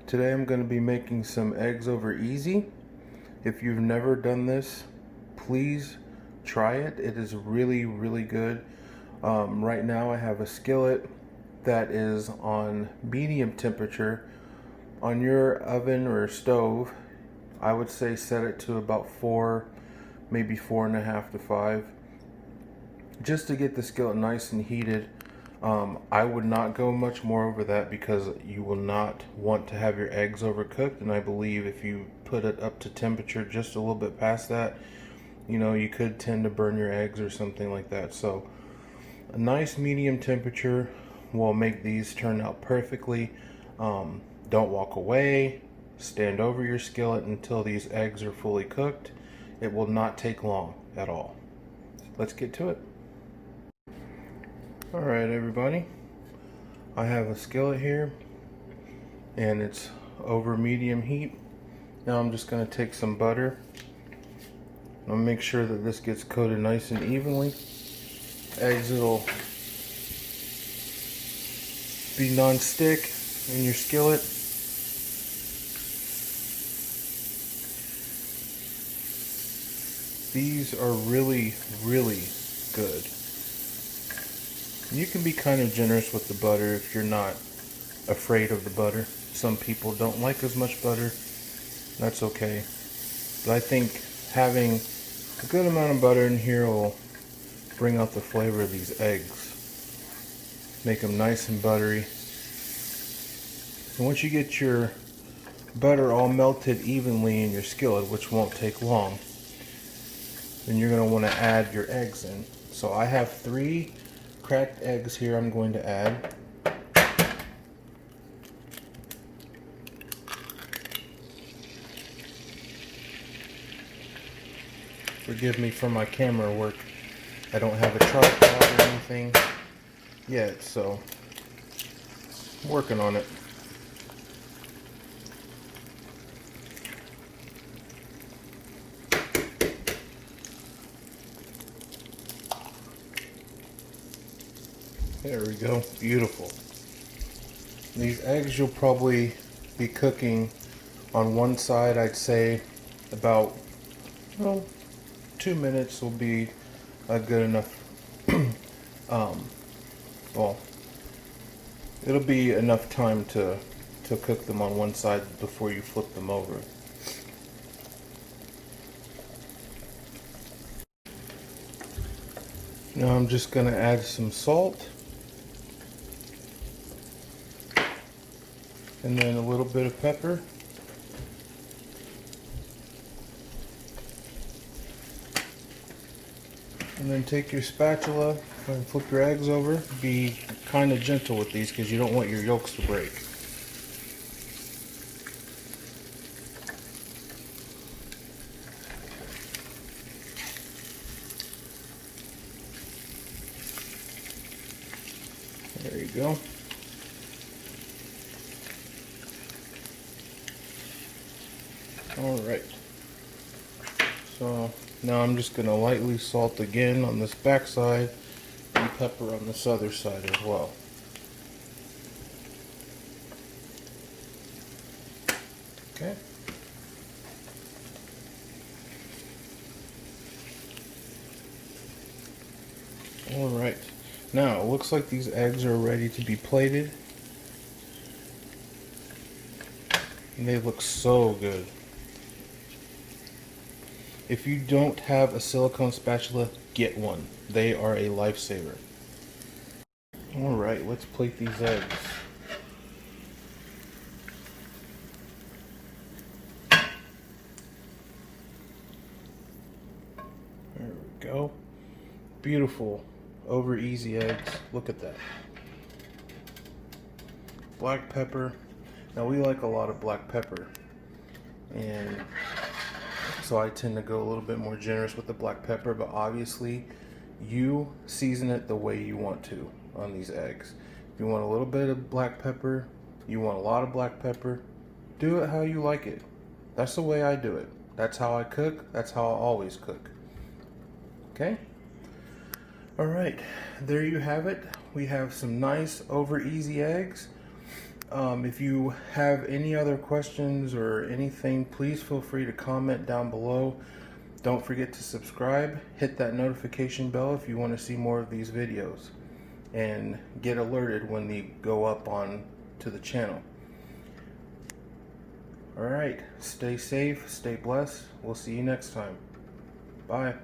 Today I'm going to be making some eggs over easy. If you've never done this, please try it. It is really, really good. Right now I have a skillet that is on medium temperature. On your oven or stove, I would say set it to about 4, maybe 4.5 to 5, just to get the skillet nice and heated. I would not go much more over that because you will not want to have your eggs overcooked, and I believe if you put it up to temperature just a little bit past that, you could tend to burn your eggs or something like that. So a nice medium temperature will make these turn out perfectly. Don't walk away. Stand over your skillet until these eggs are fully cooked. It will not take long at all. Let's get to it. Alright everybody, I have a skillet here and it's over medium heat. Now I'm just going to take some butter. I'll make sure that this gets coated nice and evenly. Eggs will be non-stick in your skillet. These are really, really good. You can be kind of generous with the butter if you're not afraid of the butter. Some people don't like as much butter. That's okay. But I think having a good amount of butter in here will bring out the flavor of these eggs. Make them nice and buttery. And once you get your butter all melted evenly in your skillet, which won't take long, then you're going to want to add your eggs in. So I have 3 cracked eggs here I'm going to add. Forgive me for my camera work. I don't have a tripod or anything yet, so I'm working on it. There we go. Beautiful. These eggs you'll probably be cooking on one side, I'd say about 2 minutes will be a good enough. Well, it'll be enough time to cook them on one side before you flip them over. Now I'm just going to add some salt. And then a little bit of pepper. And then take your spatula and flip your eggs over. Be kind of gentle with these because you don't want your yolks to break. There you go. Alright, so now I'm just going to lightly salt again on this back side and pepper on this other side as well. Okay. Alright, now it looks like these eggs are ready to be plated. And they look so good. If you don't have a silicone spatula, get one. They are a lifesaver. Alright, let's plate these eggs. There we go. Beautiful, over easy eggs. Look at that. Black pepper. Now we like a lot of black pepper. And so I tend to go a little bit more generous with the black pepper, but obviously you season it the way you want to on these eggs. If you want a little bit of black pepper, you want a lot of black pepper, do it how you like it. That's the way I do it. That's how I cook. That's how I always cook. Okay? Alright, there you have it. We have some nice over easy eggs. If you have any other questions or anything, please feel free to comment down below. Don't forget to subscribe, hit that notification bell if you want to see more of these videos, and get alerted when they go up on to the channel. Alright, stay safe, stay blessed. We'll see you next time. Bye.